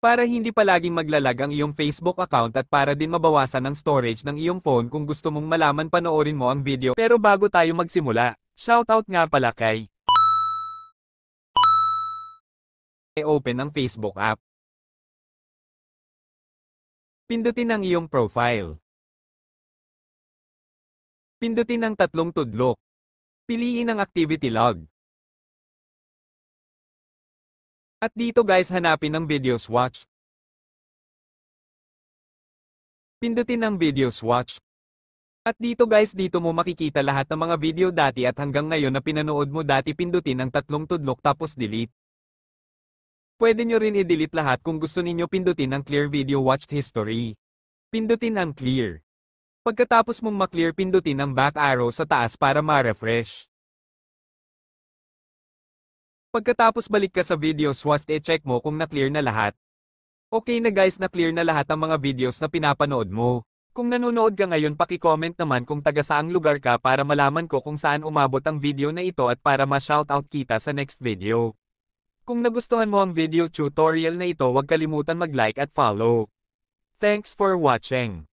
Para hindi palaging maglalag ang iyong Facebook account at para din mabawasan ang storage ng iyong phone kung gusto mong malaman panoorin mo ang video. Pero bago tayo magsimula, shoutout nga pala kay open ang Facebook app. Pindutin ang iyong profile. Pindutin ang tatlong tudlok. Piliin ang activity log. At dito guys hanapin ang videos watch. Pindutin ang videos watch. At dito guys dito mo makikita lahat ng mga video dati at hanggang ngayon na pinanood mo dati pindutin ang tatlong tudlok tapos delete. Pwede nyo rin i-delete lahat kung gusto ninyo pindutin ang clear video watched history. Pindutin ang clear. Pagkatapos mong ma-clear pindutin ang back arrow sa taas para ma-refresh. Pagkatapos balik ka sa videos watched check mo kung na-clear na lahat. Okay na guys na-clear na lahat ang mga videos na pinapanood mo. Kung nanonood ka ngayon paki-comment naman kung taga saang lugar ka para malaman ko kung saan umabot ang video na ito at para ma-shoutout kita sa next video. Kung nagustuhan mo ang video tutorial na ito huwag kalimutan mag-like at follow. Thanks for watching.